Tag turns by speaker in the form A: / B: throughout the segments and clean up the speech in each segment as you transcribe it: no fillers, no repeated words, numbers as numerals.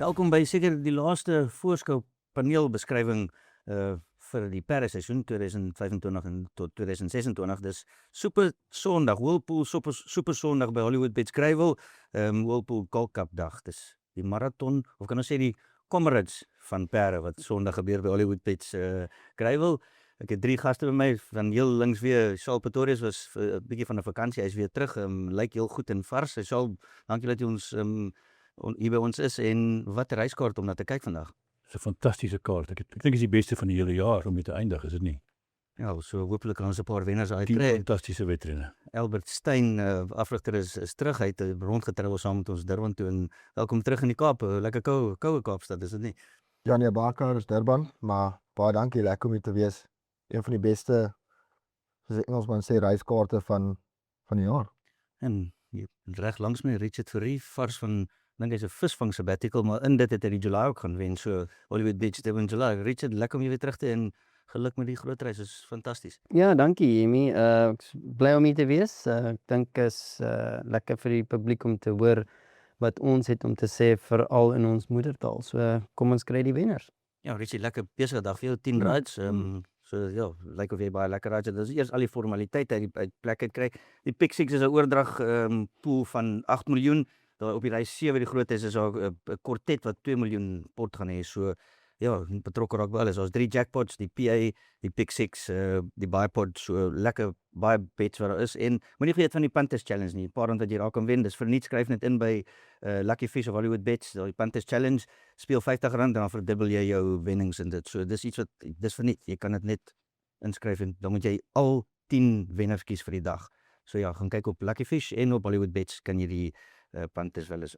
A: Welkom by seker die laaste voorskou paneelbeskrywing vir die perdeseisoen 2025 en tot 2026. Dis Super Sondag, Whirlpool Super Sondag by Hollywood Bets Gravel, Whirlpool Gold Cup dag. Dis die marathon, of kan ons sê die Comrades van perde wat Sondag gebeur by Hollywood Bets Gravel. Ek het 3 gaste by my, van heel links weer, Saul Pretorius was 'n bietjie van 'n vakansie, hy is weer terug, lyk heel goed en vars. Saul, dankie dat jy ons hier by ons is, en wat 'n reiskaart om na te kyk vandag.
B: Dis 'n fantastiese kaart. Ek dink is die beste van die hele jaar om mee te eindig, is dit nie?
A: Ja, so hopelik kan ons 'n paar wenners
B: 10
A: uitkry.
B: fantastiese wedrenne.
A: Albert Steyn, afrigter is terug, hy het rondgetravel saam met ons Durban toe, en welkom terug in die Kaap, lekker koue Kaapstad, is dit nie?
C: Ja, nee, Baker is Durban, maar baie dankie, lekker om hier te wees. Een van die beste, soos die Engelsman sê, reiskaarte van die jaar.
A: En hier reg langs my, Richard Fourie, vars van, dink hy's 'n visvang sabbatical, maar in dit het hy die July ook gaan wen, so Hollywood Beach in July. Richard, lekker om jy weer terug te en geluk met die groot reis, is fantasties.
D: Ja, dankie Jamie. Ek's bly om hier te wees. Ek dink is lekker vir die publiek om te hoor wat ons het om te sê, veral in ons moedertaal. So kom ons kry die wenners.
A: Ja, Richard, lekker besige dag vir jou, 10 rides. So ja, lyk of jy baie lekker rides het. Dis eers al die formaliteite uit plek uit kry. Die Pick Six is 'n oordrag pool van 8 miljoen. Daar op die reis 7 die groot is daar 'n kwartet wat 2 miljoen pot gaan hê. So ja, betrokke raak by alles. Daar's 3 jackpots, die PA, die Pick Six, die bipod, so lekker baie bets wat daar is. En moenie vergeet van die Panthers Challenge nie. 'n Paar rand wat jy daar kan wen. Dis verniet, skryf net in by Lucky Fish of Hollywood Bets, die Panthers Challenge. Speel R50 en dan verdubbel jy jou wennings in dit. So dis iets wat dis verniet. Jy kan dit net inskryf en dan moet jy al 10 wenners kies vir die dag. So ja, gaan kyk op Lucky Fish en op Hollywood Bets kan jy die Panthers wel eens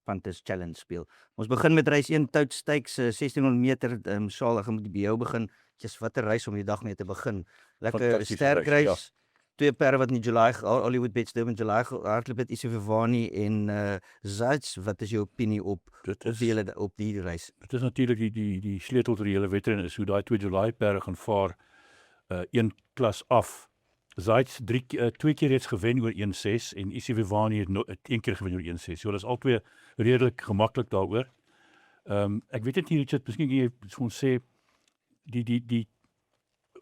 A: Panthers Challenge speel. Ons begin met reis 1 Tout Stakes, 1600 meter. Saal, ek moet by jou begin. Just wat 'n reis om die dag mee te begin. Lekker
B: Fantastiese
A: sterk
B: reis,
A: reis. 2 perde wat in July, Hollywood Bets in July hardloop het, Isivani en Zayts. Wat is jou opinie op die reis?
B: Dit is natuurlik die sleutel tot die hele wedren is hoe daai 2 July perde gaan vaar, 1 klas af. Zayts 2 keer reeds gewen oor 1.6 en Isivani het 1 keer gewen oor 1.6. So hulle is albei redelik gemaklik daaroor. Ek weet net nie, Richard, miskien kan jy ons sê die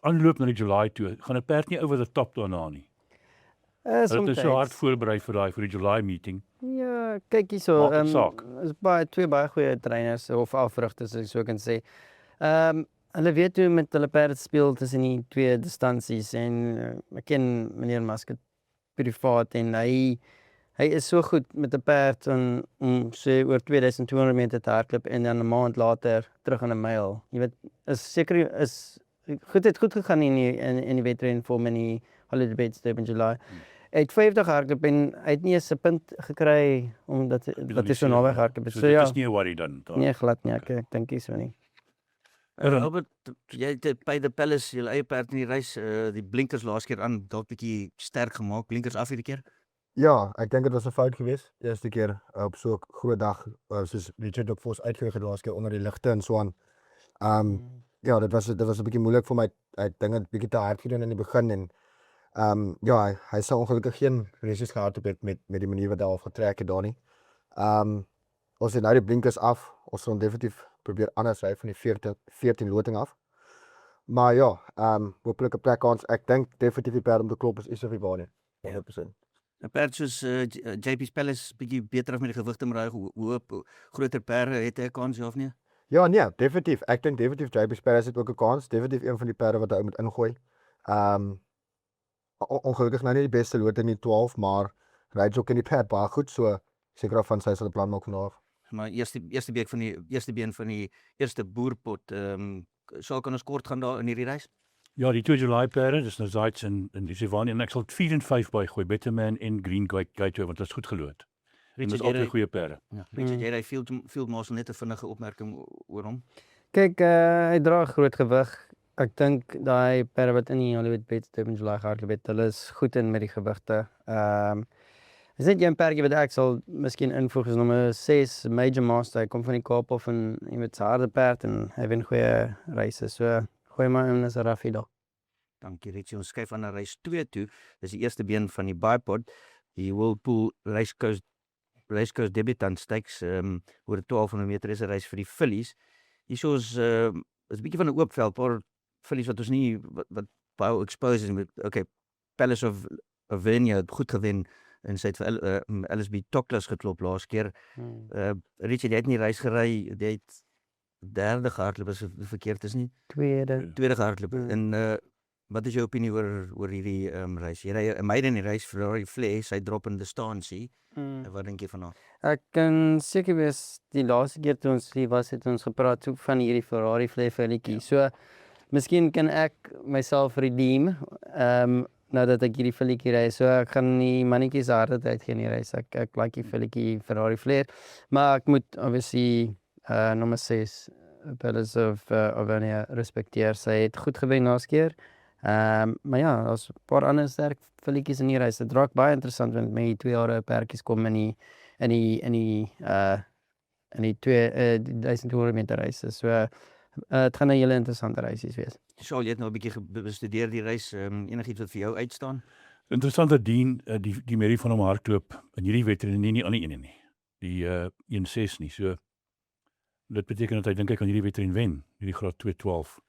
B: aanloop na die July toe, gaan 'n perd nie over the top daarna nie. Dit is so hard voorberei vir die July meeting.
D: Ja, kyk hierso,
B: Maak 'n saak.
D: is twee baie goeie trainers of afrigters, as ek so kan sê. Hulle weet hoe met hulle perde speel tussen die 2 distansies, en ek ken meneer Muscat privaat, en hy is so goed met 'n perd om sê oor 2200 meter te hardloop en dan 'n maand later terug aan 'n myl. Jy weet, het goed gegaan in die wedren vir die Hollywood Bets in July. Hy het 50 hardloop en hy het nie eens 'n punt gekry omdat wat is so naby hardloop.
B: So
D: So
B: dit
D: ja,
B: is nie 'n worry dan.
D: nee, glad nie. Ek dink nie so nie.
A: Albert, jy het by die Palace jou eie perd in die reis, die blinkers laas keer aan, dalk bietjie sterk gemaak, blinkers af hierdie keer.
C: Ja, ek dink dit was 'n fout geweest. Eerste keer op so 'n groot dag, soos Richard ook vir ons uitgegee het laas keer onder die ligte en so aan. Ja, dit was 'n bietjie moeilik vir my. Ek dink dit bietjie te hard gedoen in die begin en ja, hy sou ongelukkig geen resies gehad het met die manier wat hy al getrek het daar nie. Ons het nou die blinkers af. Ons sal definitief probeer anders ry van die 14 loting af. Maar ja, hopelik 'n plekkans. Ek dink definitief die perd om te klop is Isivani. 100%.
A: 'n Perd soos JP's Palace bietjie beter af met die gewigte, maar hoe groter perde het hy 'n kans, ja of nee?
C: Ja, nee, definitief. Ek dink definitief JP Sparrow het ook 'n kans. Definitief een van die perde wat hy moet ingooi. Ongelukkig nou nie die beste lote in die 12, maar hy ry ook in die perd baie goed, so seker of van sy sal 'n plan maak vanaf.
A: Maar eerste been van die eerste boerpot, sal kan ons kort gaan daar in hierdie reis?
B: Ja, die 2 July perde, dis nou Zayts en Isivani, en ek sal 4 en 5 bygooi, Betterman en Green Gateway, want dit is goed geloot. En dis altyd goeie perde.
A: Ja, Richard, jy ry Field Marshal, net 'n vinnige opmerking oor hom.
D: Kyk, hy dra groot gewig. Ek dink daai perde wat in die Hollywood Bets in July gehardloop het, hulle is goed in met die gewigte. Is net een perdjie wat ek sal miskien invoeg, is nommer 6, Major Master. Hy kom van die Kaap af en hy met sy harde perd en hy wen goeie reise. So gooi maar in as 'n raffie dag.
A: Dankie Richie, ons skuif aan na reis 2 toe. Dis die eerste been van die bipod, die Whirlpool Race Coast Racecourse Debutant Stakes oor 1200 meter is 'n reis vir die fillies. Hierso is 'n bietjie van 'n oop veld, paar fillies wat ons nie wat baie exposed is met Palace of Avernia het goed gewen en sy het vir LSB Toklas geklop laas keer. Richard, jy het nie reis gery, jy het derde gehardloop as dit verkeerd is nie. Tweede gehardloop. En wat is jou opinie oor hierdie reis? Jy ry 'n meide in die reis Ferrari Flair, sy drop in distansie. Wat dink jy van haar?
D: Ek kan seker wees die laaste keer toe ons hier was, het ons gepraat ook van hierdie Ferrari Flair filletjie. So miskien kan ek myself redeem nou dat ek hierdie filletjie ry. So ek gaan die mannetjies harde tyd gee in die reis. Ek like die filletjie Ferrari Flair, maar ek moet obviously nommer 6 Palace of Avernia respekteer. Sy het goed gewen laas keer. Maar ja, daar's 'n paar ander sterk filletjies in die reis. Dit raak baie interessant want met die 2 jare pertjies kom in die 1200 meter reise. So dit gaan 'n hele interessante reisies wees.
A: Sal jy het nou 'n bietjie bestudeer die reis, enigiets wat vir jou uitstaan?
B: Interessante dien die Mary van hom hardloop in hierdie wedren nie die ander een nie. Die 1.6 nie. So dit beteken dat hy dink hy kan hierdie wedren wen, hierdie graad 2.12.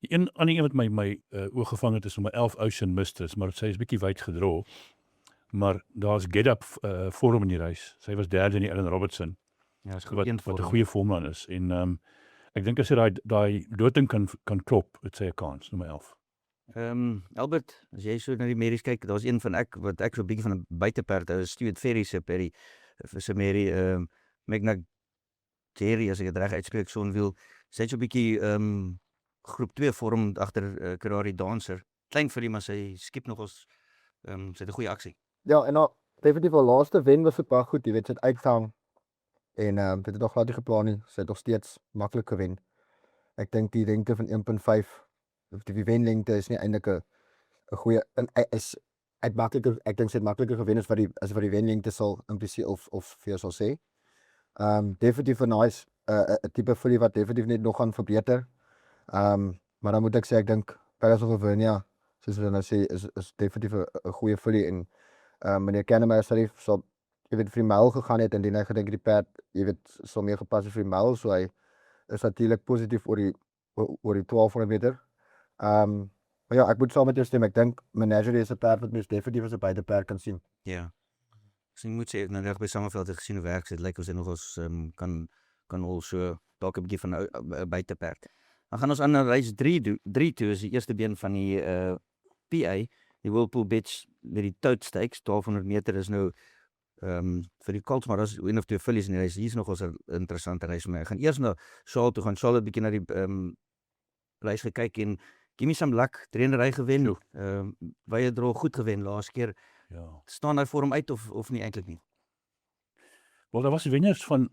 B: Die ander een wat my oog gevang het is om 'n 11 Ocean Mistress, maar sy is bietjie wyd gedra. Maar daar's Get Up vorm in die reis. Sy was derde in die Ellen Robertson.
A: Ja, is
B: Wat 'n goeie vormman is en ek dink as hy daai loting kan klop, het sy 'n kans, nommer 11.
A: Albert, as jy so na die Mary's kyk, daar's een van wat ek so 'n bietjie van 'n buiteperd hou, is Stuart Ferry se Perry se Mary Magna Jerry, as ek dit reg uitspreek, Sonwiel. Sy het so 'n bietjie groep 2 vorm agter Ferrari Dancer. Klein vir hom, maar sy skiep nog ons sy het 'n goeie aksie.
C: Ja, en nou definitief haar laaste wen was ook baie goed, jy weet, sy het uitgehang en dit het nog glad nie geplan nie. Sy het nog steeds maklik gewen. Ek dink die lengte van 1.5 of die wenlengte is nie eintlik 'n goeie is makliker. Ek dink sy het makliker gewen as wat die wenlengte sal impliseer of vir jou sal sê. Definitief 'n nice 'n tipe filly wat definitief net nog gaan verbeter. Maar dan moet ek sê ek dink Palace of Avernia, soos hulle nou sê, is definitief 'n goeie filly en meneer Kennemeyer sal jy weet vir die myl gegaan het en hy gedink die perd, jy weet, sal meer gepas het vir die myl, so hy is natuurlik positief oor die 1200 meter. Maar ja, ek moet saam met jou stem. Ek dink Menagerie is 'n perd wat mens definitief as 'n buiteperd kan sien.
A: Ja. So jy moet sê nou reg by Summerveld het gesien hoe werk dit. Lyk of hy nog ons kan al so dalk 'n bietjie van 'n buiteperd. Dan gaan ons aan na reis 3 toe, is die eerste been van die PA, die Whirlpool Beach met die Toad Stakes, 1200 meter is nou vir die colts, maar daar's een of twee fillies in die reis. Hier is nog 'n interessante reis vir my. Ek gaan eers na Saul toe gaan. Saul het 'n bietjie na die reis gekyk en give me some luck, trainery gewen. Baie droog goed gewen laas keer.
B: Ja.
A: Staan hy vir hom uit of nie eintlik nie?
B: Wel, daar was wenners van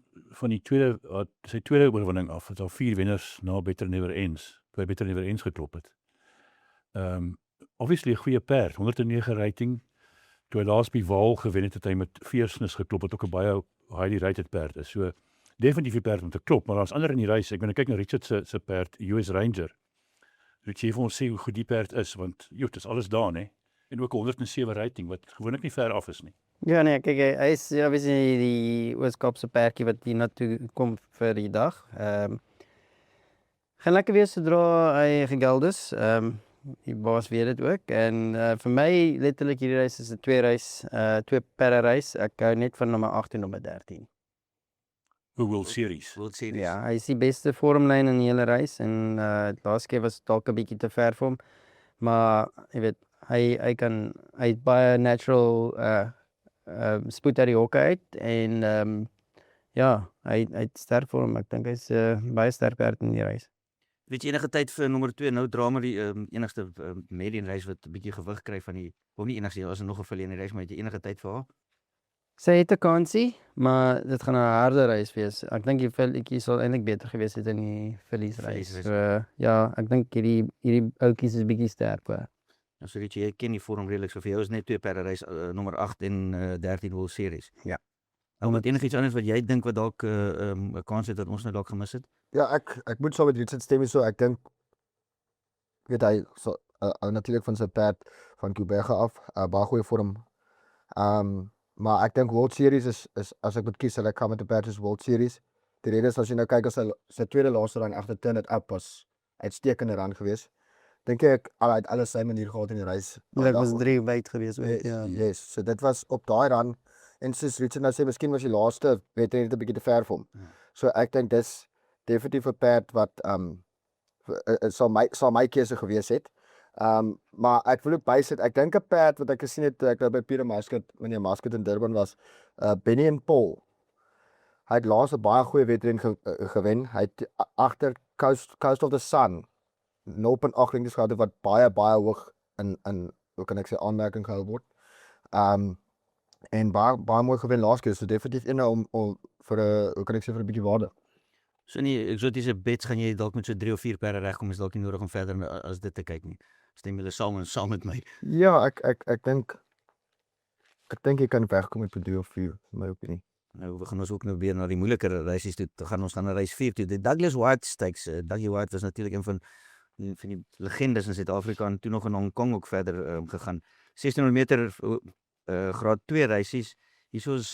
B: die tweede sy tweede oorwinning af. Het al 4 wenners na Better Never Ends, toe hy Better Never Ends geklop het. Obviously 'n goeie perd, 109 rating. Toe hy laas by Waal gewen het hy met Fierceness geklop, wat ook 'n baie highly rated perd is. So definitief 'n perd om te klop, maar daar's ander in die reis. Ek kyk na Richard se perd, US Ranger. Moet jy vir ons sê hoe goed die perd is, want dit is alles daar, né? En ook 107 rating wat gewoonlik nie ver af is nie.
D: Ja nee, kyk hy is obviously die Oos-Kaapse perdjie wat hier na toe kom vir die dag. Gaan lekker wees sodra hy gegeld is. Die baas weet dit ook en vir my letterlik hierdie reis is 'n 2 reis, 2 perde reis. Ek hou net van nommer 8 en nommer 13.
B: World Series.
A: World Series.
D: Ja, hy is die beste vormlyn in die hele reis en laas keer was dalk 'n bietjie te ver vir hom. Maar jy weet, hy het baie natural spoed uit die hokke uit en ja, hy het sterk vir hom. Ek dink hy's baie sterk perd in die reis.
A: Weet jy enige tyd vir nommer 2? Nou Drama die enigste Median reis wat 'n bietjie gewig kry van die, of nie enigste, as nog 'n filly in die reis, maar het jy enige tyd vir haar?
D: Sy het 'n kansie, maar dit gaan 'n harde reis wees. Ek dink die filletjie sal eintlik beter gewees het in die filliesreis. So ja, ek dink hierdie oudjies is bietjie sterker.
A: Nou so dat jy ken die vorm redelik, so vir jou is net 2 perde reis, nommer 8 en 13 World Series.
D: Ja.
A: Nou met enigiets anders wat jy dink wat dalk 'n kans het dat ons nou dalk gemis het?
C: Ja, ek moet saam met Richard stem so. Ek dink weet hy natuurlik van sy perd van Quebec af, baie goeie vorm. Maar ek dink World Series is as ek moet kies, sal ek gaan met die Perd soos World Series. Die rede is as jy nou kyk as sy tweede laaste run agter Turn It Up was uitstekende run geweest. Dink ek al het alles sy manier gehad in die reis.
D: Dit was 3 wyd geweest ook, ja.
C: Yes, so dit was op daai run en soos Richard nou sê, miskien was die laaste wedren net 'n bietjie te ver vir hom. So ek dink dis definitief 'n perd wat sal my keuse gewees het. Maar ek wil ook bysit, ek dink 'n perd wat ek gesien het toe ek nou by Peter Muscat, meneer Muscat in Durban was, Benny and Paul. Hy het laas 'n baie goeie wedren gewen. Hy het agter Coast of the Sun 0.8 ringes gehad wat baie hoog in hoe kan ek sê aanmerking gehou word. En baie mooi gewen laas keer, so definitief een om vir 'n hoe kan ek sê vir 'n bietjie waarde.
A: So nie eksotiese bets gaan jy dalk met so 3 of 4 perde regkom, is dalk nie nodig om verder as dit te kyk nie. Stem julle saam met my?
C: Ja, ek dink jy kan wegkom met 3 of 4 in my opinie.
A: Nou gaan ons ook nou weer na die moeiliker reisies toe. Ons gaan na reis 4 toe. Die Douglas White Stakes. Dougie White was natuurlik een van die legendes in Suid-Afrika en toe nog in Hong Kong ook verder gegaan. 1600 meter graad 2 reisies. Hierso is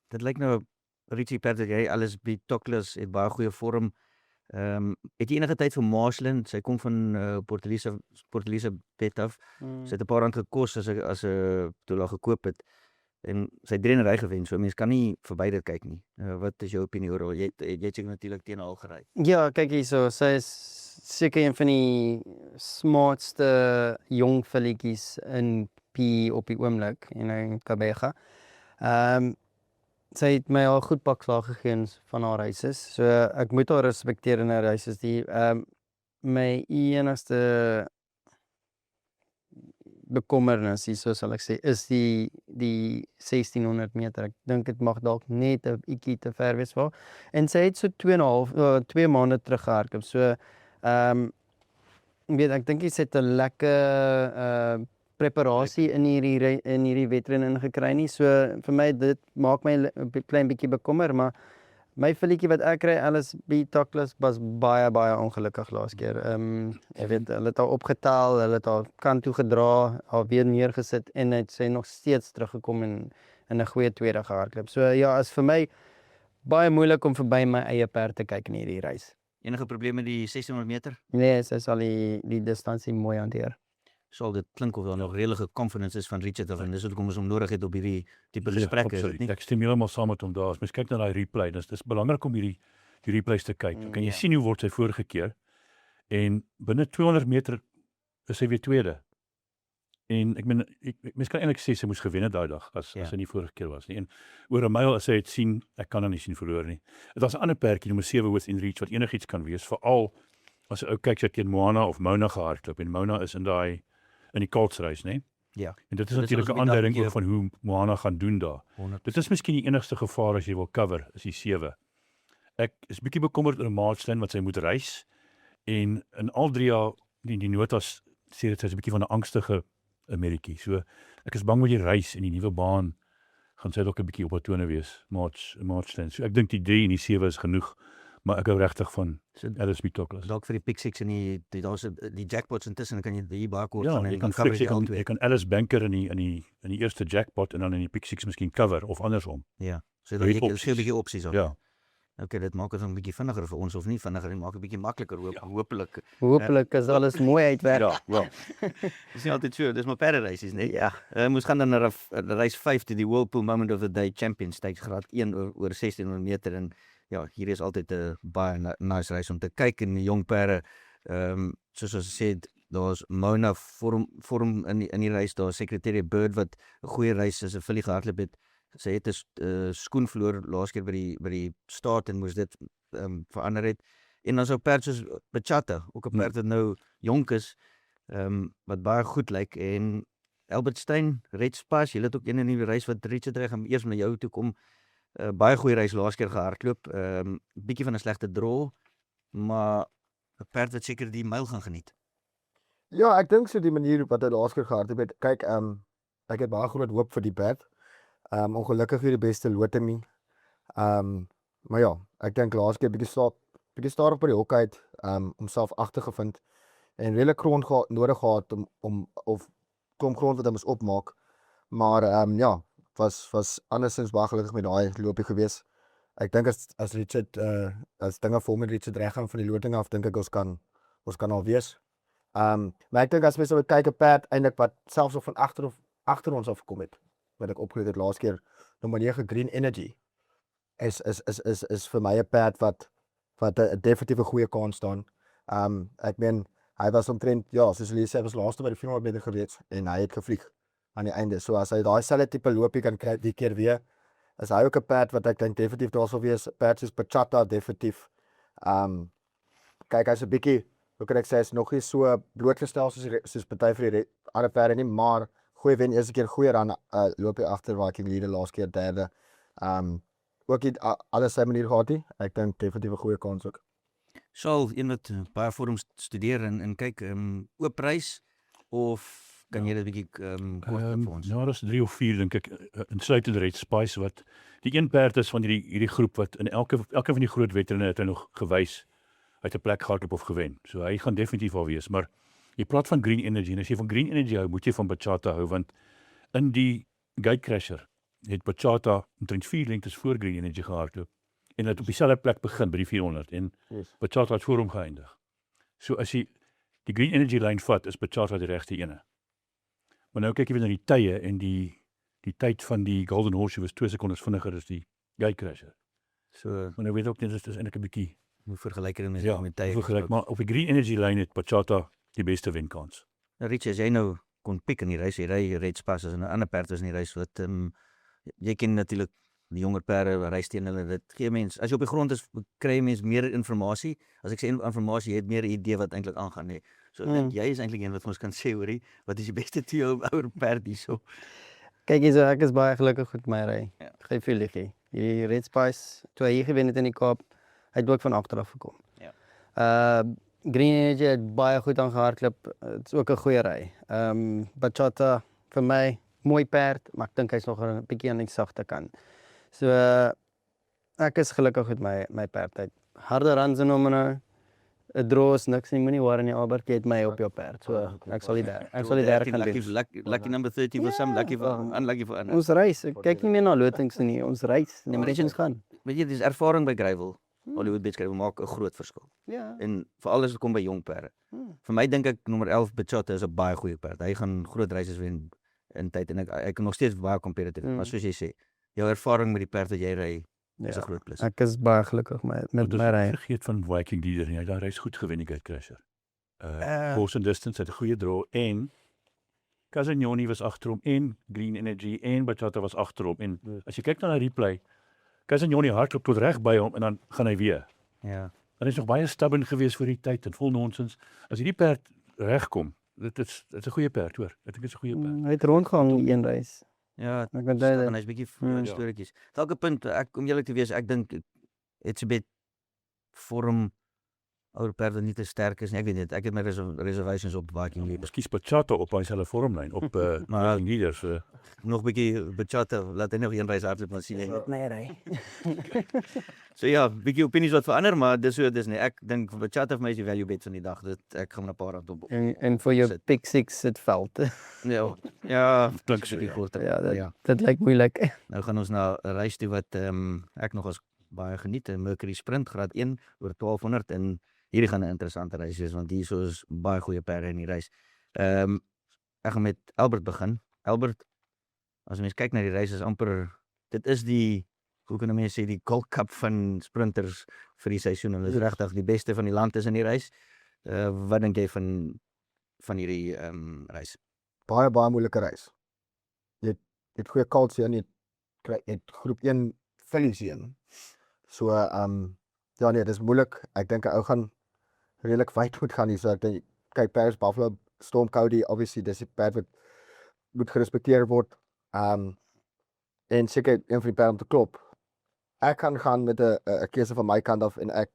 A: dit lyk nou Richie perd dat jy alles by Douglas het baie goeie vorm. Het jy enige tyd vir Marshland? Sy kom van Port Elizabeth af. Sy het 'n paar rand gekos as toe hulle gekoop het. En sy 3 in 'n ry gewen, so mense kan nie verby dit kyk nie. Wat is jou opinie oor? Jy het seker natuurlik teen haar gery.
D: Ja, kyk hierso, sy is seker een van die smartste jong filletjies in P op die oomblik in Kabega. Sy het my al goed pakslaag gegee van haar reises, so ek moet haar respekteer in haar reises. My enigste bekommernis hier, so sal ek sê, is die 1600 meter. Ek dink dit mag dalk net 'n bietjie te ver wees vir haar. En sy het so 2 maande terug gehardloop. So ek dink sy het 'n lekker preparasie in hierdie wedren ingekry nie. So vir my dit maak my 'n klein bietjie bekommer, maar my filletjie wat ek kry, Alice B. Douglas, was baie ongelukkig laas keer. Ek weet, hulle het haar opgetel, hulle het haar kant toe gedra, haar weer neergesit en sy nog steeds teruggekom in 'n goeie tweede gehardloop. So ja, is vir my baie moeilik om verby my eie perd te kyk in hierdie reis.
A: Enige probleme met die 1600 meter?
D: Nee, sy sal die distansie mooi hanteer.
A: Sal dit klink of daar nog redelike confidence is van Richard of en dis hoekom ons hom nodig het op hierdie tipe gesprekke, is dit nie?
B: Ek stem heeltemal saam met hom daar. As mens kyk na daai replay, dis belangrik om die replays te kyk. Dan kan jy sien hoe word sy vorige keer. En binne 200 meter is sy weer tweede. En ek meen mens kan eintlik sê sy moes gewen het daai dag as sy nie vorige keer was nie. En oor 'n myl as sy het sien, ek kan haar nie sien verloor nie. Dit was 'n ander perdjie nommer 7 Within Reach wat enigiets kan wees, veral as jy ou kyk sy teen Moana of Mona gehardloop en Mona is in die Colts-reis, né?
A: Ja.
B: En dit is natuurlik 'n aanduiding ook van hoe Moana gaan doen daar. 100%. Dit is miskien die enigste gevaar as jy wil cover, is die 7. Ek is bietjie bekommerd oor Marshland wat sy moet reis en in al 3 jaar die notas sê dit sy is 'n bietjie van 'n angstige Amerikie. So ek is bang met die reis en die nuwe baan gaan sy dalk 'n bietjie op haar tone wees, Marshland. So ek dink die 3 en die 7 is genoeg. Maar ek hou regtig van Alice B. Douglas.
A: Dalk vir die pick six en daar's die jackpots intussen, kan jy hier baie kort
B: gaan en jy kan Alice Banker in die eerste jackpot en dan in die pick six miskien cover of andersom.
A: Ja. So daar is 'n bietjie opsies op.
B: Ja.
A: Okay, dit maak dit 'n bietjie vinniger vir ons of nie vinniger nie, maak 'n bietjie makliker hopelik.
D: Hopelik is alles mooi uitwerk.
B: Ja, wel.
A: Dis nie altyd so, dis maar perde reisies, né? Ja. Moes gaan dan na reis 5 toe die Whirlpool Moment of the Day Champion Stakes graad 1 oor 1600 meter en ja, hier is altyd 'n baie nice reis om te kyk en die jong perde. Soos ons sê, daar's Mona vorm in die reis, daar's Secretary Bird wat 'n goeie reis as 'n filly gehardloop het. Sy het 'n skoen verloor laas keer by die start en moes dit verander het. En dan so 'n perd soos Bachata, ook 'n perd wat nou jonk is, wat baie goed lyk en Albert Stein, Red Spas, jy het ook een in die reis wat Richard reg gaan eers na jou toe kom. Baie goeie reis laas keer gehardloop, bietjie van 'n slegte draw, maar 'n perd wat seker die myl gaan geniet.
C: Ja, ek dink so die manier wat hy laas keer gehardloop het. Kyk, ek het baie groot hoop vir die perd. Ongelukkig nie die beste loting nie. Maar ja, ek dink laas keer bietjie stadig by die hok uit, homself agter gevind en regtig grond nodig gehad om klomp grond wat hy moes opmaak. Maar ja, was andersins baie gelukkig met daai loopie gewees. Ek dink as Richard as dinge vol met Richard reg gaan van die loting af, dink ek ons kan al wees. Maar ek dink as mens moet kyk 'n perd eintlik wat selfs nog van agter ons afgekom het, wat ek opgelet het laas keer, nommer 9 Green Energy is vir my 'n perd wat 'n definitiewe goeie kans staan. Ek meen hy was omtrent soos jy sê, was laaste by die 400 meter gereeds en hy het gevlieg aan die einde. So as hy daai selfde tipe loopie kan kry die keer weer, is hy ook 'n perd wat ek dink definitief daar sal wees. Perd soos Bachata definitief. Kyk hy's 'n bietjie, hoe kan ek sê, is nog nie so blootgestel soos party vir die ander perde nie, maar goeie wen eerste keer, goeie ran loopie agter Viking Leader laas keer derde. Ook nie alles sy manier gehad nie. Ek dink definitief 'n goeie kans ook.
A: Sal een wat baie vorms studeer en kyk oop prys of kan jy dit bietjie kort vir ons?
B: Ja, daar's 3 of 4 dink ek, insluitend Red Spice wat die een perd is van hierdie groep wat in elke van die groot wedrenne het hy nog gewys uit 'n plek gehardloop of gewen. So hy gaan definitief al wees, maar jy praat van Green Energy en as jy van Green Energy hou, moet jy van Bachata hou want in die Gatecrasher het Bachata omtrent 4 lengtes voor Green Energy gehardloop en het op dieselfde plek begin by die 400 en Bachata het voor hom geëindig. So as jy die Green Energy lyn vat, is Bachata die regte ene. Maar nou kyk jy weer na die tye en die tyd van die Golden Horse was 2 sekondes vinniger as die Gatecrasher.
A: So
B: Maar nou weet ook net dit is eintlik 'n bietjie
A: moet vergelyk met tye.
B: vergelyk, maar op die Green Energy lyn het Bachata die beste wenkans.
A: Nou Richie, as jy nou kon piek in die reis, jy ry Red Spice en 'n ander perd is in die reis wat jy ken natuurlik die jonger perde ry teen hulle, dit gee mens, as jy op die grond is, kry jy mens meer inligting. As ek sê inligting, jy het meer 'n idee wat eintlik aangaan nie. So dink jy is eintlik een wat ons kan sê hoorie, wat is die beste twee ouer perd hierso?
D: Kyk hierso, ek is baie gelukkig met my ry.
A: Ja.
D: Geen veel liggie. Hierdie Red Spice, toe hy hier gewen het in die Kaap, hy het ook van agter af gekom.
A: Ja.
D: Green Energy het baie goed aangehardloop. Dit is ook 'n goeie ry. Bachata vir my mooi perd, maar ek dink hy's nog 'n bietjie aan die sagte kant. So ek is gelukkig met my perd. Hy het harde runs in hom nou. 'n draw is niks nie, moenie worry nie, Albert, jy het my op jou perd. So ek sal die derde gaan doen.
A: Lucky number 30 for some, lucky for unlucky for others.
D: Ons reis, ek kyk nie meer na lotings nie. Ons reis, die mense gaan.
A: Weet jy, dis ervaring by Gravel. Hollywood Beach Gravel maak 'n groot verskil.
D: Ja.
A: En veral as dit kom by jong perde. Vir my dink ek nommer 11 Bachata is 'n baie goeie perd. Hy gaan groot reise wen in tyd en hy kan nog steeds baie competitive. Maar soos jy sê, jou ervaring met die perd wat jy ry is 'n groot plus.
D: Ek is baie gelukkig met my ry.
B: Vergeet van Viking Leader nie. Hy daar reis goed gewen die Gatecrasher. Course and distance het 'n goeie draw en Casagnoni was agter hom en Green Energy en Bachata was agter hom en as jy kyk na die replay, Casagnoni hardloop tot reg by hom en dan gaan hy weer.
A: Ja.
B: Dan is nog baie stubborn geweest vir die tyd en vol nonsens. As hierdie perd regkom, dit is 'n goeie perd, hoor. Ek dink dit is 'n goeie perd.
D: Hy het rondgehang een reis.
A: Ja,
D: Ek ben
A: en hy's bietjie storieetjies. Elke punt om eerlik te wees, ek dink it's a bit vorm ouer perde nie te sterk is nie. Ek weet nie, ek het my reservations op Viking Leader.
B: Miskien Bachata op dieselfde vormlyn op
A: Maar
B: Viking Leader so.
A: nog bietjie Bachata, laat hy nog een reis hardloop maar sien hy.
D: my ry.
A: So ja, bietjie opinies wat verander, maar dis so dis nie. Ek dink Bachata vir my is die value bet van die dag. Ek gaan 'n paar rand op.
D: En vir jou
A: Sit.
D: pick 6 sit veld.
A: Ja, ja,
B: Klink so,
A: bietjie
B: ja.
A: groter.
D: Ja, dit lyk moeilik.
A: Nou gaan ons na 'n reis toe wat ek nog as baie geniet, 'n Mercury Sprint graad 1 oor 1200 en hierdie gaan 'n interessante reis wees want hierso is baie goeie perde in die reis. Ek gaan met Albert begin. Albert, as mens kyk na die reis is amper dit is die hoe kan mense sê die Gold Cup van sprinters vir die seisoen. Hulle is regtig die beste van die land is in die reis. Wat dink jy van hierdie reis?
C: Baie moeilike reis. Jy het goeie kalsie en jy het groep 1 fillies in. So ja nee, dis moeilik. Ek dink 'n ou gaan redelik wyd moet gaan hier. So ek dink kyk Paris Buffalo Storm Cody, obviously dis 'n perd wat moet gerespekteer word. En seker een van die perde om te klop. Ek gaan met 'n keuse van my kant af en ek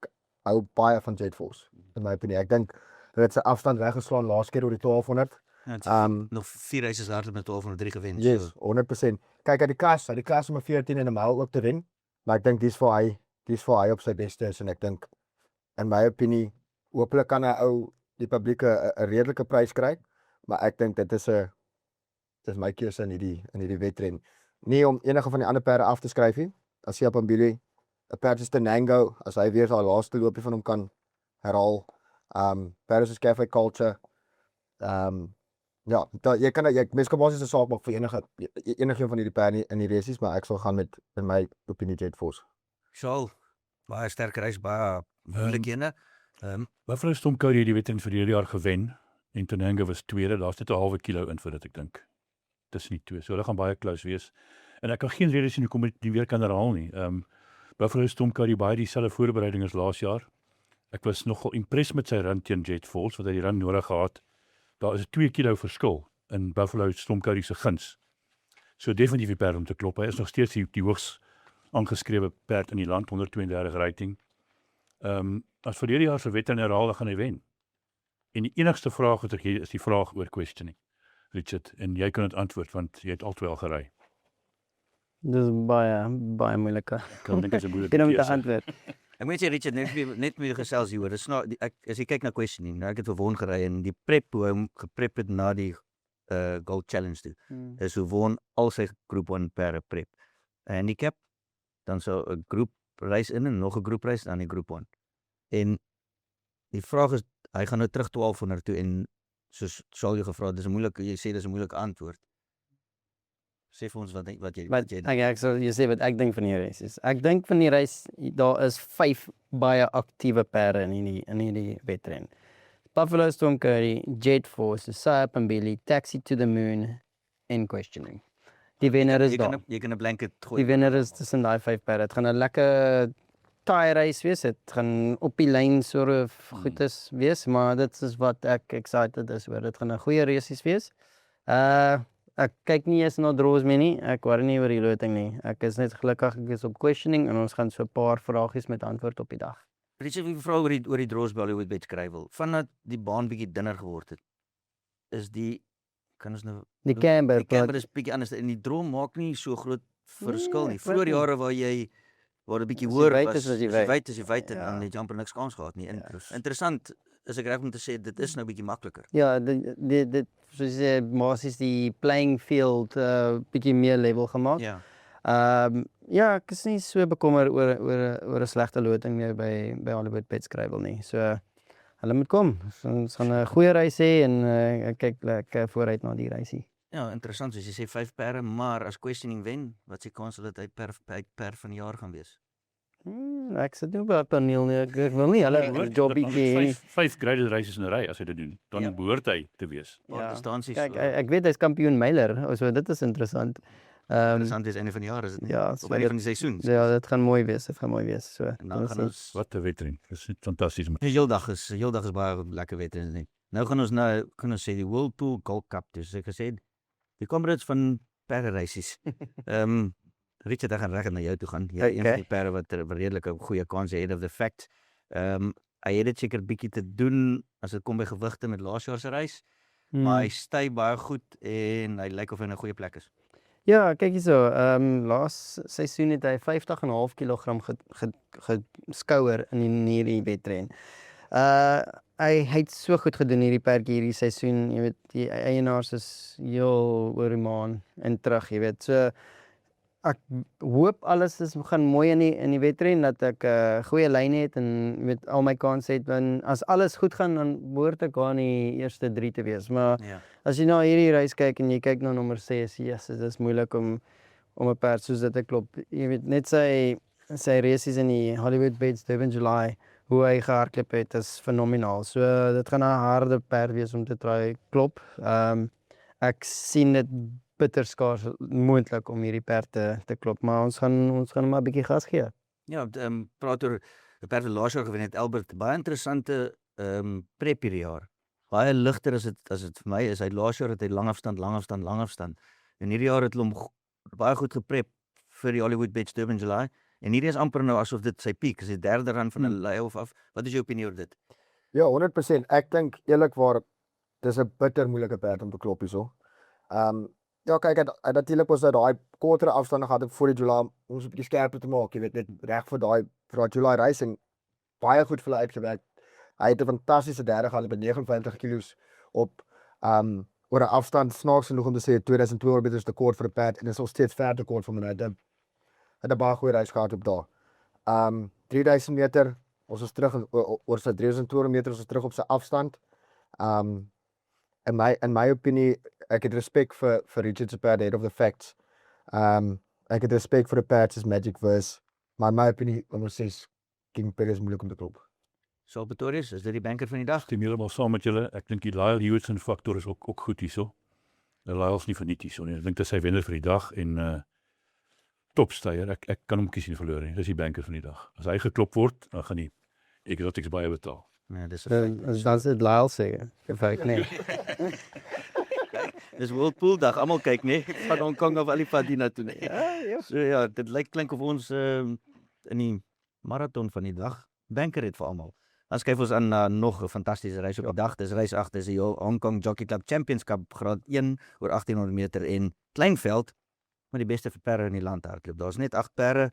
C: hou baie van Jet Force in my opinie. Ek dink hy het sy afstand weggeslaan laas keer oor die 1200.
A: Nog 4 reise hardop met 1203 gewen.
C: Yes, 100%. Kyk uit die klas om 14 en 'n myl ook te wen. Maar ek dink dis vir hy op sy beste is en ek dink in my opinie hopelik kan hy ou die publiek 'n redelike prys kry, maar ek dink dit is my keuse in hierdie wedren. nie om enige van die ander perde af te skryf nie. As jy op 'n Billy 'n perd soos Tenango, as hy weer sy laaste loopie van hom kan herhaal. Perde soos Cafe Culture. Ja, jy mens kan basies 'n saak maak vir enige van hierdie perde in die resies, maar ek sal gaan met in my opinie Jet Force.
A: Saul, baie sterk reis, baie moeilikhede.
B: Buffalo Storm Cody het die wedren vir hierdie jaar gewen en Tenango was tweede. Daar's net 'n halwe kilo in vir dit ek dink. Tussen die twee. So hulle gaan baie close wees. En ek kan geen rede sien hoekom dit nie weer kan herhaal nie. Buffalo Storm Cody baie dieselfde voorbereiding as laas jaar. Ek was nogal impressed met sy run teen Jet Force wat hy die run nodig gehad. Daar is 'n 2 kilo verskil in Buffalo Storm Cody se guns. So definitief die perd om te klop. Hy is nog steeds die hoogs aangeskrewe perd in die land, 132 rating. As vir hierdie jaar se wedren herhaal, dan gaan hy wen. En die enigste vraag wat ek hier is die vraag oor questioning. Richard, en jy kan dit antwoord want jy het al 2 gery.
D: Dis baie moeilike.
B: Ek kan dink dit is 'n moeilike
D: Ek moet
B: keuse.
D: antwoord.
A: Ek moet sê Richard, net met gesels hieroor. Dis nou as jy kyk na questioning, nou ek het verwon gery en die prep hoe hy hom geprep het na die Gold Challenge toe. Is hoe won al sy groep 1 perde prep. 'n Handicap, dan sou 'n groep reis in en nog 'n groep reis dan die groep 1. En die vraag is hy gaan nou terug 1200 toe en soos sal jy gevra, dis 'n moeilike jy sê dis 'n moeilike antwoord. Sê vir ons wat jy
D: Ek sal jy sê wat ek dink van die reis is. Ek dink van die reis daar is 5 baie aktiewe perde in hierdie wedren. Buffalo Storm Cody, Jet Force, Sire Pambili, Taxi to the Moon en Questioning. Die wenner is daar.
A: Jy kan 'n blanket gooi.
D: Die wenner is tussen daai 5 perde. Dit gaan 'n lekker taai reis wees. Dit gaan op die lyn goed is wees, maar dit is wat ek excited is oor. Dit gaan 'n goeie resies wees. Ek kyk nie eens na draws meer nie. Ek worry nie oor die loting nie. Ek is net gelukkig ek is op questioning en ons gaan so 'n paar vragies met antwoord op die dag.
A: Richard, wie vra oor die draws by Hollywood Bet skryvel. Vandat die baan bietjie dunner geword het, is kan ons nou
D: Die camber
A: is bietjie anders en die draw maak nie so groot verskil nie. Vroeër jare waar dit bietjie hoër was, as jy wyd en dan het jy amper niks kans gehad nie. Interessant is ek reg om te sê dit is nou bietjie makliker.
D: Ja, dit soos jy sê basies die playing field bietjie meer level gemaak.
A: Ja.
D: Ja, ek is nie so bekommer oor 'n slegte loting meer by Hollywood Bet skryvel nie. So hulle moet kom. Ons gaan 'n goeie reis hê en ek kyk vooruit na die reisie.
A: Ja, interessant soos jy sê 5 perde, maar as questioning wen, wat se kans dat hy per van die jaar gaan wees?
D: Ek sit nie by paneel nie. Ek wil nie hulle jobbie gee.
B: 5 graded races in 'n ry as hy dit doen. Dan
A: Ja.
B: behoort hy te wees.
A: Ja. Distansies.
D: Kyk, ek weet hy's kampioen myler, so dit is interessant.
A: Interessant is einde van die jaar is dit nie?
D: Ja,
A: Of
D: so
A: einde van die seisoen.
D: Ja, dit gaan mooi wees. So.
A: En dan gaan ons
B: Wat 'n wedren. Dis fantasties.
A: heeldag is baie lekker wedrens nie. Nou gaan ons sê die Whirlpool Gold Cup, dus ek gesê die Comrades van perde reisies. Richard, ek gaan reg na jou toe gaan. Jy een van die perde wat redelik 'n goeie kans het of the fact. Hy het dit seker bietjie te doen as dit kom by gewigte met laas jaar se reis, maar hy styg baie goed en hy lyk of hy in 'n goeie plek is.
D: Ja, kyk hierso. Laas seisoen het hy 50,5 kg geskouer in hierdie wedren. Hy het so goed gedoen hierdie perdjie hierdie seisoen. Jy weet, die eienaars is heel oor die maan en terug, jy weet. So ek hoop alles gaan mooi in die wedren dat ek 'n goeie lyn het en met al my kansse het en as alles goed gaan dan behoort ek aan die eerste 3 te wees. Maar
A: Ja.
D: as jy na hierdie reis kyk en jy kyk na nommer 6, dit is moeilik om 'n perd soos dit te klop. Jy weet net sy resies in die Hollywood Bets Durban July, hoe hy gehardloop het is fenomenaal. So dit gaan 'n harde perd wees om te try klop. Ek sien dit bitter skaars moontlik om hierdie perd te klop, maar ons gaan maar 'n bietjie gas gee.
A: Ja, praat oor 'n perd wat laas jaar gewen het, Albert, baie interessante prep hierdie jaar. Baie ligter as dit vir my is. Hy laas jaar het hy lang afstand. En hierdie jaar het hulle hom baie goed geprep vir die Hollywood Bets Durban July. En hierdie is amper nou asof dit sy piek is, die derde run van 'n lei of af. Wat is jou opinie oor dit?
C: Ja, 100%. Ek dink eerlikwaar dis 'n bitter moeilike perd om te klop hierso. Ja, kyk, hy natuurlik was daai kortere afstande gehad voor die July om ons 'n bietjie skerper te maak, jy weet, net reg vir daai July racing baie goed vir hulle uitgewerk. Hy het 'n fantastiese derde gehad met 59 kg op oor 'n afstand snaaks genoeg om te sê 2200 meter is te kort vir 'n perd en dit is nog steeds ver te kort vir my. Hy het 'n baie goeie reis gehad op daar. 3000 meter, ons is terug oor sy 3200 meter, ons is terug op sy afstand. In my opinie, ek het respek vir Richard se perd ahead of the facts. Ek het respek vir 'n perd soos Magic Verse, maar in my opinie, nommer 6 King Perry is moeilik om te klop.
A: Saul Pretorius, is dit die banker van die dag?
B: Stem heeltemal saam met julle. Ek dink die Lyle Hewitson faktor is ook goed hierso. Lyle's nie verniet hierso nie. Ek dink dit is sy wenner vir die dag en topstyer. Ek kan hom kies nie verloor nie. Dis die banker van die dag. As hy geklop word, dan gaan die Exotics baie betaal.
A: Nee, dis 'n feit.
D: Dan is dit Lyle sê, effek nee.
A: Dis World Pool dag. Almal kyk, nee, van Hong Kong of Alifadina toe nie.
D: Ja.
A: So ja, dit klink of ons in die marathon van die dag banker het vir almal. Dan skuif ons aan na nog 'n fantastiese reis op die dag. Dis reis 8, dis die Hong Kong Jockey Club Championship graad 1 oor 1800 meter en Kleinveld, maar die beste vir perde in die land hardloop. Daar's net 8 perde.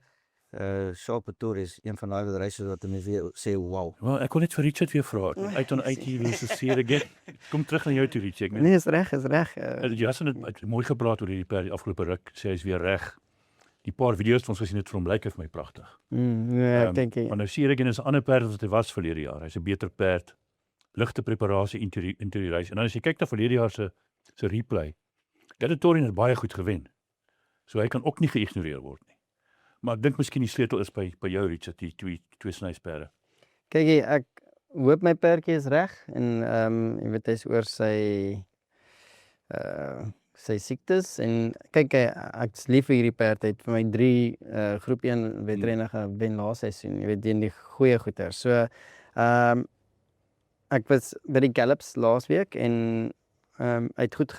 A: Saul Pretorius, een van daai reise wat mense weer sê wow.
B: Wel, ek wil net vir Richard weer vra. Uit en uit hier is seer again. Kom terug na jou toe, Richard.
D: Nee, is reg.
B: Jason het mooi gepraat oor hierdie perd die afgelope ruk. Sê hy's weer reg. Die paar video's wat ons gesien het vir hom lyk vir my pragtig.
D: Nee, ek dink
B: Maar nou sien ek en is 'n ander perd as wat hy was verlede jaar. Hy's 'n beter perd. Ligte preparasie in die reis. En dan as jy kyk na verlede jaar se replay, Gladiatorian het baie goed gewen. So hy kan ook nie geïgnoreer word nie. Maar ek dink miskien die sleutel is by jou, Richard, die twee snysperde.
D: kyk ek hoop my perdjie is reg en jy weet hy's oor sy siektes en kyk ek's lief vir hierdie perd. Hy het vir my 3 groep 1 wedrenne gewen laas seisoen. Jy weet die goeie goeie. So ek was by die Gallops laasweek en hy het goed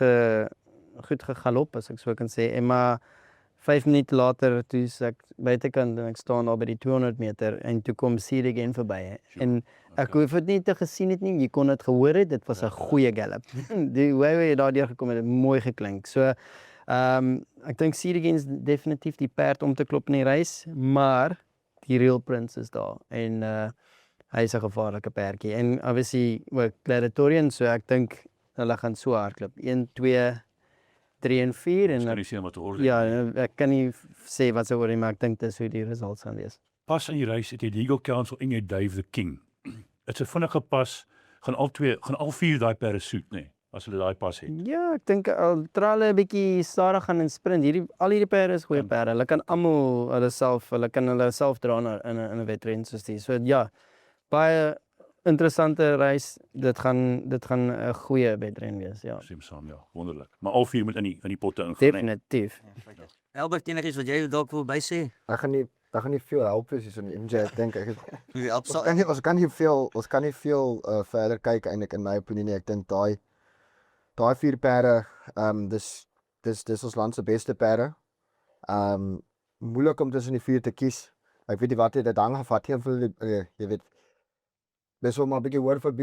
D: gegalop as ek so kan sê. En maar 5 minute later toe ek buitekant en ek staan daar by die 200 meter en toe kom Seed Again verby. En ek hoef dit nie te gesien het nie, jy kon dit gehoor het, dit was 'n goeie gallop. Die hoe hy daardeur gekom het, mooi geklink. So ek dink Seed Again is definitief die perd om te klop in die reis, maar die Real Prince is daar en hy is 'n gevaarlike perdjie. En obviously ook Gladiatorian, so ek dink hulle gaan so hardloop. 1, 2, 3 en 4 en
B: Kan nie sê wat te orde.
D: ja, ek kan nie sê wat sou oor nie, maar ek dink dis hoe die results gaan wees.
B: Pas in die reis het jy Legal Counsel en jy Dave the King. Dit's 'n vinnige pas, gaan al 4 daai perde soet, nê, as hulle daai pas het.
D: Ja, ek dink terwyl hulle 'n bietjie stadig gaan en sprint, al hierdie perde is goeie perde. Hulle kan almal hulle kan hulle self dra in 'n wedren soos die. So ja, baie interessante reis. Dit gaan 'n goeie wedren wees, ja.
B: Stem saam, ja, wonderlik. Maar al 4 moet in die potte ingaan.
D: Definitief.
A: Albert, enigiets wat jy dalk wil bysê?
C: Ek gaan nie veel help wees hier in MJ. Ek dink
A: Wie help sal?
C: ons kan nie veel verder kyk eintlik in my opinie nie. Ek dink daai 4 perde, dis ons land se beste perde. Moeilik om tussen die 4 te kies. Ek weet nie wat dit hang af wat jy weet. Dis so maar 'n bietjie hoor vir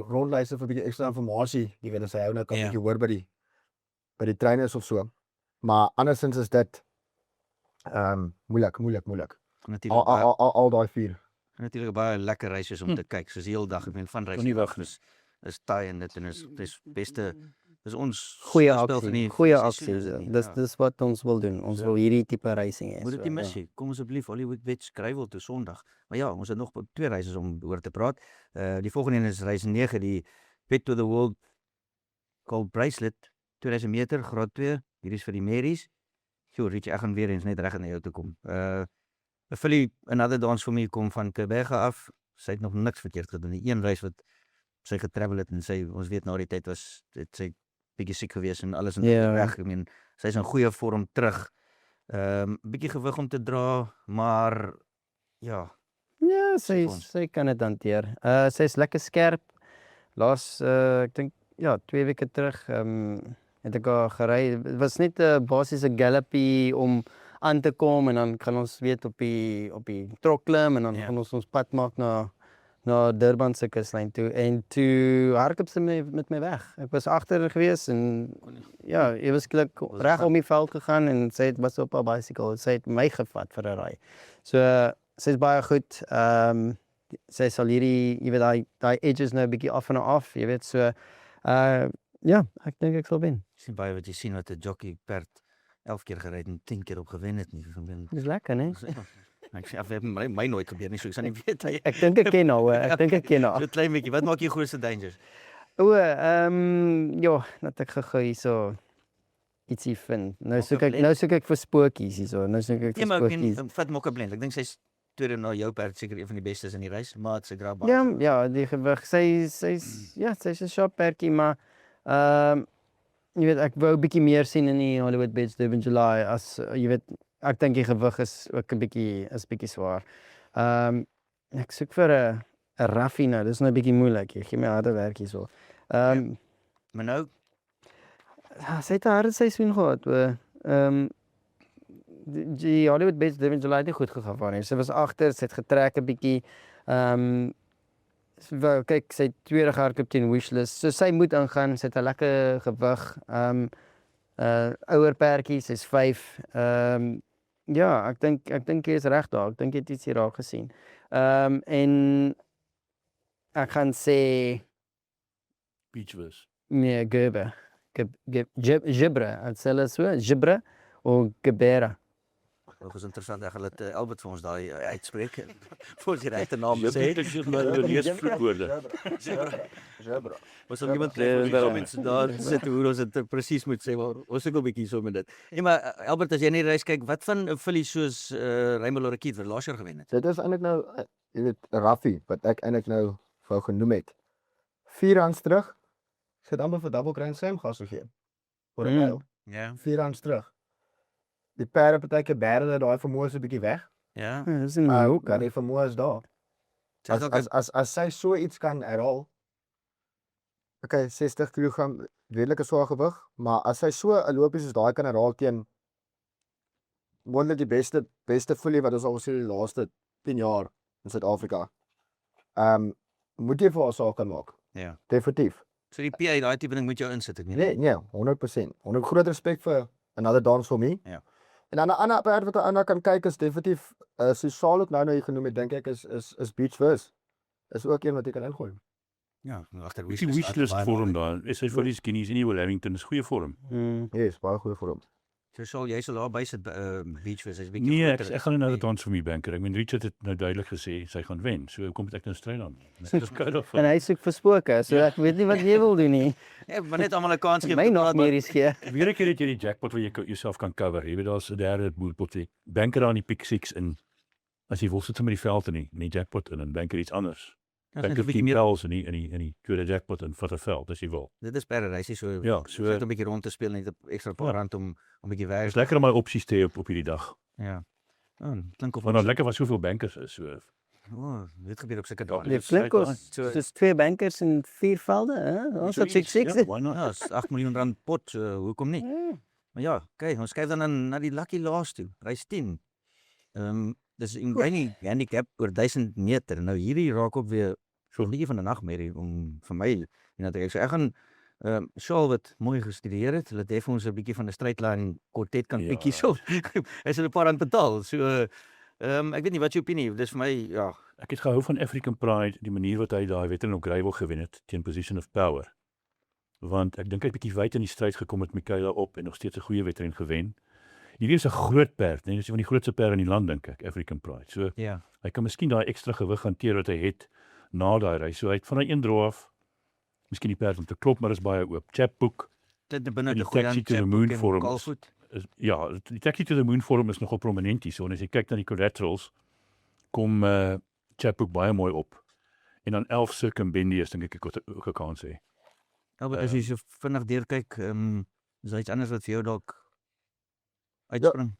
C: rondlyse vir 'n bietjie ekstra inligting. Jy weet as hy nou kan 'n bietjie hoor by die trainers of so. Maar andersins is dit moeilik.
A: Natuurlik
C: Al daai 4.
A: natuurlik baie lekker reisies om te kyk, soos die hele dag. Ek meen van reis.
B: nie weg nie.
A: Is taai en dit en is beste. Dis ons
D: Goeie
A: spel van die
D: aksie.
A: seisoen, is dit nie? Ja.
D: Dis wat ons wil doen. Ons wil hierdie tipe reising hê.
A: Moet dit nie mis nie. Kom asseblief Hollywood Wet skryf toe Sondag. Maar ja, ons het nog 2 reises om oor te praat. Die volgende een is reis 9, die Bet to the World Gold Bracelet, 2000 meter, graad 2. Hier is vir die Marys. Sjoe, Richie, ek gaan weer eens net reg na jou toe kom. Philly, another dance for me, kom van Quebec af. Sy het nog niks verkeerd gedoen. Die een reis wat sy getravel het en ons weet na die tyd was sy bietjie siek gewees en alles en weg. Ek meen, sy is in goeie vorm terug. Bietjie gewig om te dra, maar ja.
D: Ja, sy kan dit hanteer. Sy is lekker skerp. Laas ek dink 2 weke terug het ek haar gery. Dit was net 'n basiese gallopie om aan te kom en dan gaan ons weet op die trok klim en dan gaan ons pad maak na Durban se kuslyn toe en toe hardloop sy met my weg. Ek was agter gewees en ja, ewesklik reg om die veld gegaan en sy was op haar bicycle. Sy het my gevat vir 'n ry. So sy is baie goed. Sy sal hierdie, jy weet daai edges nou 'n bietjie af en af, jy weet, so Ja, ek dink ek sal wen.
A: Sien baie wat jy sien wat 'n jockey perd 11 keer gery en 10 keer op gewen het nie. So ben
D: Dis lekker, né?
A: ek sê af het my nooit gebeur nie, so ek sal nie weet hy.
D: Ek dink ek ken haar, ek dink ek ken haar.
A: So klein bietjie. Wat maak jou grootste dangers?
D: O, ja, dat ek gou hierso ietsie vind. Nou soek ek vir spokies hierso. Nou soek ek
A: Nee,
D: vir
A: maar ek
D: spokies.
A: meen vat Mokkablend. Ek dink sy's tweede na jou perd seker een van die bestes in die reis, maar sy dra baie.
D: Ja, ja, die gewig. Sy's 'n sharp perdjie, maar jy weet ek wou 'n bietjie meer sien in die Hollywood Bets Durban July as jy weet ek dink die gewig is ook 'n bietjie swaar. Ek soek vir 'n raffie nou. Dis nou 'n bietjie moeilik. Jy gee my harde werk hierso.
A: Maar nou,
D: Sy het 'n harde seisoen gehad. Die Hollywood Bets Durban July het nie goed gegaan van nie. Sy was agter, sy het getrek 'n bietjie. Wel kyk, sy het tweede gehardloop teen Wishlist. So sy moet ingaan. Sy het 'n lekker gewig. Ouer perdjie, sy's 5. Ja, ek dink jy is reg daar. Ek dink jy het iets hier raak gesien. En ek gaan sê
B: Beachvis.
D: nee, Gerber. Gibra, het sê hulle so, Gibra of Gebera.
A: dit is interessant. Ek gaan dit Albert vir ons daai uitspreek. Vir ons die regte naam
B: Sê
A: sê.
B: dit is maar die eerste vloekwoorde.
C: Zebra.
A: Ons sal iemand kry vir die comments daar sit hoe ons dit presies moet sê, maar ons sukkel 'n bietjie so met dit. Nee, maar Albert, as jy net reis kyk, wat van 'n filly soos Rainbow Lorikeet wat laas jaar gewen het?
C: Dit is eintlik nou, jy weet, 'n raffie wat ek eintlik nou wou genoem het. 4 rands terug. Ek het amper vir Double Crown Sam gas gegee. Vir 'n uil.
A: Ja.
C: 4 rands terug. Die perde partyke bære dat daai vermoë is 'n bietjie weg.
A: Ja.
D: Ja, dis in
C: Maar
D: my hoek.
C: die vermoë is daar.
A: Sy het ook
C: As sy so iets kan herhaal. Okay, 60 kg redelike swaar gewig, maar as sy so 'n loopie soos daai kan herhaal teen moontlik die beste filly wat ons al gesien het die laaste 10 jaar in Suid-Afrika. Moet jy vir haar saak kan maak.
A: Ja.
C: Definitief.
A: So die PA daai tipe ding moet jou insit ek meen.
C: Nee, 100%. 100 groot respek vir Another Dance for Me.
A: Ja.
C: En dan 'n ander perd wat 'n ander kan kyk is definitief so Charlotte nou jy genoem het, dink ek is Beachvis. Is ook een wat jy kan ingooi.
A: Ja, agter
B: Die wishlist vorm daar. Is hy vir die skinnies in die Wellington is goeie vorm.
C: Yes, baie goeie vir hom.
A: So sal jy sal daar by sit Beachvis, hy's bietjie
B: Nee,
A: groter.
B: ek gaan nou dat ons vir my banker. Ek meen Richard het nou duidelik gesê sy gaan wen. So hoekom moet ek nou stryd aan? Dit is koud of.
D: En hy soek vir spooke, so ek weet nie wat jy wil doen nie.
A: Ja, maar net almal 'n kans gee.
D: My nagmerries gee.
B: Weer 'n keer het jy die jackpot waar jy jouself kan cover. Jy weet daar's 'n derde boelpotjie. Banker aan die pick 6 in. As jy wil sit met die veld in die jackpot in en banker iets anders.
A: Dit is
B: Banker
A: net 'n bietjie
B: 10
A: meer.
B: pels in die tweede jackpot in vir 'n veld as jy wil.
A: Dit is paradise so.
B: Ja, so
A: Net 'n bietjie rond te speel net 'n ekstra paar
B: Ja.
A: rand om 'n bietjie
B: Dit
A: werk.
B: is lekker om my opsies te hê op hierdie dag.
A: Ja. Klink of
B: Want dan lekker was soveel bankers is so.
A: dit gebeur op sulke dae.
D: Die klink ons
A: So-
D: soos 2 bankers in 4 velde, hè? Ons het
B: Zoiets,
D: 6.
B: ja, why not?
A: Ja, is 8 miljoen rand pot, so hoekom nie? Maar ja, kyk, ons kyk dan na die lucky last toe. Reis 10. Dis in baie handicap oor 1000 meter. Nou hierdie raak op weer so 'n bietjie van 'n nagmerrie om vir my en dat ek so ek gaan Shaal wat mooi gestudeer het, hulle het vir ons 'n bietjie van 'n straightlyn kwartet kan
B: Ja.
A: bietjie so. Hy sal 'n paar rand betaal. So ek weet nie wat jou opinie, dis vir my ja,
B: Ek het gehou van African Pride, die manier wat hy daai wedren op Gravel gewen het teen Position of Power. Want ek dink hy het bietjie wyd in die stryd gekom met Michaela op en nog steeds 'n goeie wedren gewen. Hierdie is 'n groot perd, nee, dis een van die grootste perde in die land dink ek, African Pride. So
A: ja.
B: hy kan miskien daai ekstra gewig hanteer wat hy het na daai reis. So hy het van daai een draw af miskien die perd om te klop, maar is baie oop. Chapbook
A: Dit binne
B: En
A: die
B: die
A: goeie
B: taxi to the moon vorm is-
A: Kalfoot.
B: is ja, die Taxi to the Moon vorm is nogal prominent hier. So en as jy kyk na die collaterals kom Chapbook baie mooi op. En dan 11 Circumbendy is dink ek ook 'n kans hê.
A: Ja, maar as jy so vinnig deurkyk, is daar iets anders wat vir jou dalk uitspring?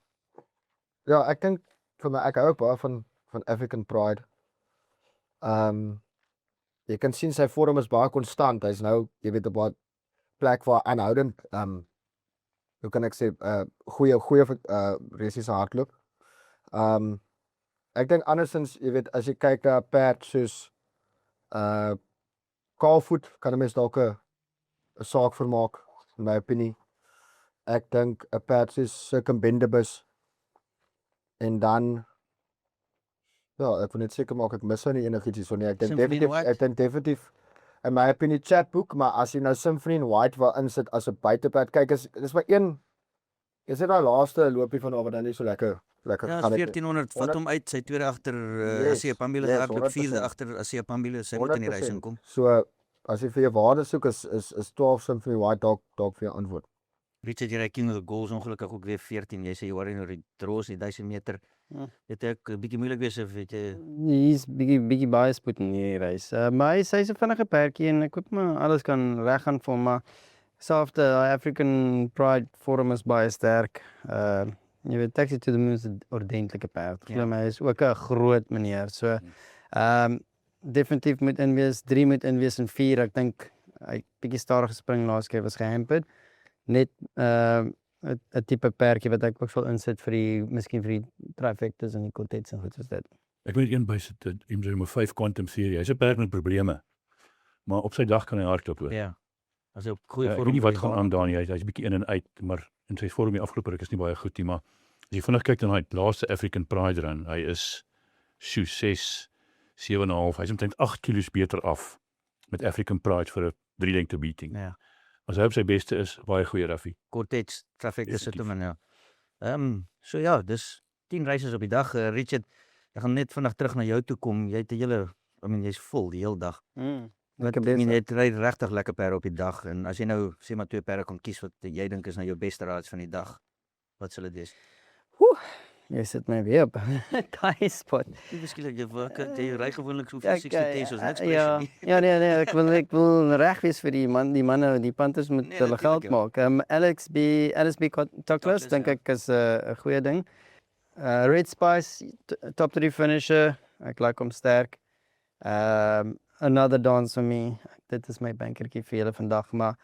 C: Ja, ek dink vir my ek hou ook baie van African Pride. Jy kan sien sy vorm is baie konstant. Hy's nou, jy weet, op 'n plek waar aanhoudend hoe kan ek sê goeie resiese hardloop. Ek dink andersins, jy weet, as jy kyk na 'n perd soos Kalfoot kan 'n mens dalk 'n saak vermaak in my opinie. Ek dink 'n perd soos Circumbendibus en dan ja, ek wil net seker maak ek mis nou nie enigiets hierso nie. Ek dink
A: Symphony
C: definitief
A: Wax?
C: ek dink definitief in my opinie chatboek, maar as jy nou Symphony en White wil insit as 'n buitepad, kyk dis maar een is dit daai laaste loopie van wat dan nie so lekker
A: Ja,
C: gaan
A: is
C: het nie.
A: 1400 vat hom uit, sy tweede agter
C: Yes,
A: Asia Pambile,
C: yes,
A: hardloop vierde
C: 100%.
A: agter Asia Pambile, sy moet in die reis
C: 100%.
A: inkom.
C: So as jy vir jou waarde soek is 12 Symphony White dalk vir jou antwoord.
A: Richard Jere King of goals ongelukkig ook weer 14. Jy sê jy worry oor die draws, die 1000 meter. Dit het 'n bietjie moeilik wees of weet jy.
D: Hy's bietjie bias put in hierdie reis. Maar hy's 'n vinnige perdjie en ek hoop maar alles kan reggaan vir hom, maar selfs African Pride Forum is baie sterk. Jy weet Taxi to the Moon is 'n ordentlike perd.
A: Ja.
D: Glo my, hy is ook 'n groot meneer. So definitief moet inwees, 3 moet inwees en 4. Ek dink hy bietjie stadig gespring laas keer was gehampered. Net 'n tipe perdjie wat ek ook sal insit vir die miskien vir die trifectas en die quartets en goed soos dit.
B: Ek weet een bysit nommer 5 Quantum Theory. Hy's 'n perd met probleme. Maar op sy dag kan hy hardloop hoor.
A: Ja. As hy op goeie
B: Ek
A: vorm
B: weet nie
A: vir
B: wat
A: die
B: gaan
A: baan
B: aan Dani, hy's bietjie in en uit, maar in sy vorm die afgelope ruk is nie baie goed nie, maar as jy vinnig kyk na hy laaste African Pride run, hy is 6, 7,5, hy's omtrent 8 kilos beter af met African Pride vir 'n 3 lengte beating.
A: Ja.
B: As hy op sy beste is, baie goeie raffie.
A: Quartets, trifectas sit
B: Definitief.
A: hom in ja. So ja, dis 10 reises op die dag. Richard, ek gaan net vinnig terug na jou toe kom. Jy het 'n hele jy's vol die hele dag. Wat
D: Lekker
A: jy
D: besig.
A: ry regtig lekker perde op die dag en as jy nou sê maar 2 perde kon kies wat jy dink is nou jou beste raads van die dag, wat sal dit wees?
D: Jy sit my weer op. Daai spot.
A: Miskien jy ry gewoonlik so 60 T's soos niks
D: ja,
A: pressure nie.
D: nee, ek wil reg wees vir die manne, die Panthers moet
A: Nee,
D: hulle
A: natuurlijk,
D: geld
A: ja.
D: maak. LSB Douglas
A: Douglas,
D: dink
A: ja.
D: ek is 'n goeie ding. Red Spice top 3 finisher. Ek like hom sterk. Another dance for me. Dit is my bankertjie vir julle vandag, maar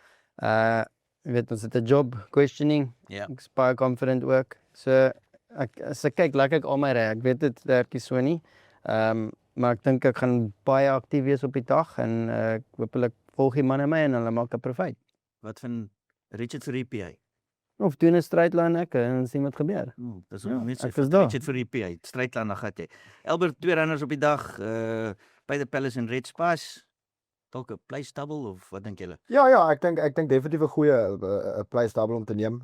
D: jy weet ons het 'n job questioning.
A: Ja.
D: Ek is baie confident ook. So as ek kyk, like ek al my ry. Ek weet dit werk nie so nie. Maar ek dink ek gaan baie aktief wees op die dag en ek hopelik volg die manne my en hulle maak 'n profit.
A: Wat van Richard vir EPA?
D: Of doen 'n straightlyn ek en sien wat gebeur.
A: Dis
D: Ja,
A: net so
D: ek is daar.
A: Richard vir EPA. Strydland dan gat jy. Albert 2 renners op die dag, by the Palace en Red Spice. Dalk 'n place double of wat dink julle?
C: Ja, ek dink definitief 'n goeie place double om te neem.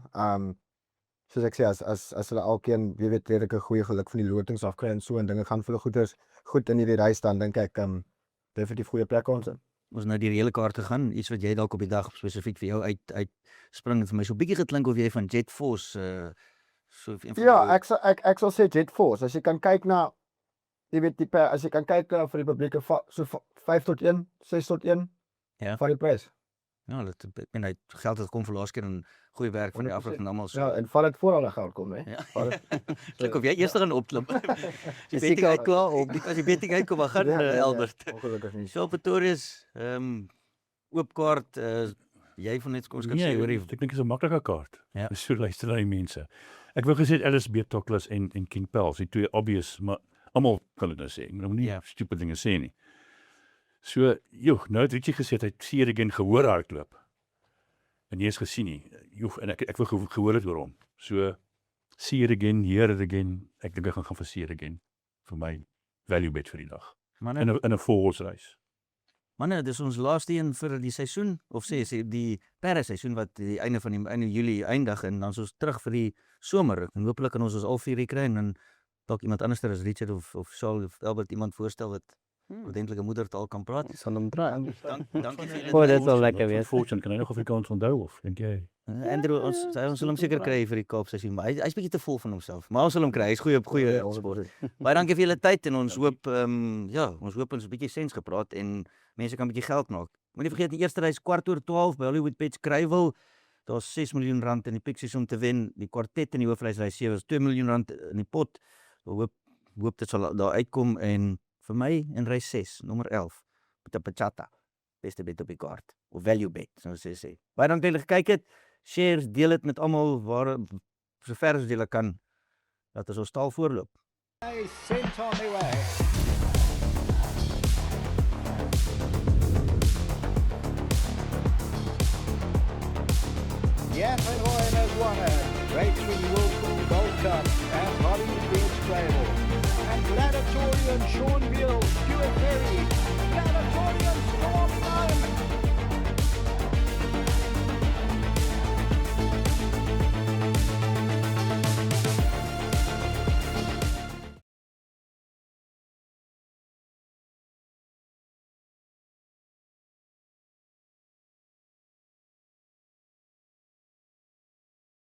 C: Soos ek sê as hulle alkeen weet redelike goeie geluk van die lotings afkry en so en dinge gaan vir hulle goed in hierdie reis dan dink ek definitief goeie plek ons in.
A: Ons nou die hele kaart gegaan, iets wat jy dalk op die dag spesifiek vir jou uit spring vir my so bietjie geklink of jy van Jet Force so een van
C: Ja,
A: jou-
C: ek sal sê Jet Force. As jy kan kyk na jy weet as jy kan kyk na vir die publiek so 5 tot 1, 6 tot 1
A: Ja.
C: van die prys.
A: Ja, dit ek meen hy geld het kom vir laas keer en goeie werk van die
C: 100%.
A: afrig en almal so.
C: Ja, en val dit voor al die geld kom, hè.
A: Ja.
C: Val dit-
A: Klink of jy eers gaan opklim. As die
D: Dis
A: betting
D: seker-
A: uitkom op, as die betting uitkom, dan gaan Albert.
C: Ongelukkig nie.
A: So Pretorius, oop kaart, jy van net kom ons kan sê hoor
B: ek dink dit is 'n maklike kaart.
A: Ja.
B: Dis so luister na die mense. Ek wou gesê LSB Douglas en King Pels, die twee obvious, maar almal kan dit nou sê. Ek moet nie
A: Ja.
B: stupid dinge sê nie. So, nou het Richie gesê hy het seer again gehoor hardloop. En jy is gesien nie. En ek wil gehoor het oor hom. So seer again, hear it again. Ek dink ek gaan vir seer again vir my value bet vir die dag.
A: manne.
B: In 'n volhoudsreis.
A: Manne, dis ons laaste een vir die seisoen of sê die perdeseisoen wat die einde van die einde Julie eindig en dan is ons terug vir die somer en hopelik kan ons al 4 kry en dan dalk iemand anders as Richard of Saul of Albert iemand voorstel wat ordentlike moedertaal kan praat.
D: Sal hom try.
A: Dankie vir julle
D: O,
A: tyd.
D: dit sal lekker wees.
B: Fortune kan hy nog Afrikaans onthou of dink jy?
A: Andrew, ons sal hom seker kry vir die Kaapseisoen, maar hy's bietjie te vol van homself. Maar ons sal hom kry. Hy's goeie sport. Baie dankie vir julle tyd en ons hoop ons hoop ons 'n bietjie sens gepraat en mense kan 'n bietjie geld maak. Moenie vergeet die eerste reis 12:15 by Hollywood Pets Krywil. Daar's 6 miljoen rand in die piksies om te wen. Die kwartet in die hoofreisreis 7 is 2 miljoen rand in die pot. Hoop dit sal daar uitkom en vir my in reis 6, nommer 11, Pachata. Beste bet op die kaart. Of value bet, soos jy sê. Baie dankie dat julle gekyk het. Share, deel dit met almal waar sover as julle kan. Dat ons taal voorloop.
E: Sent on the way. Yaffa Hoyen has won it. Rachel Wilson Gold Cup at Hollywood Beach Travel. And Gladiatorian Sean Beale, Stuart Ferry. Gladiatorian score!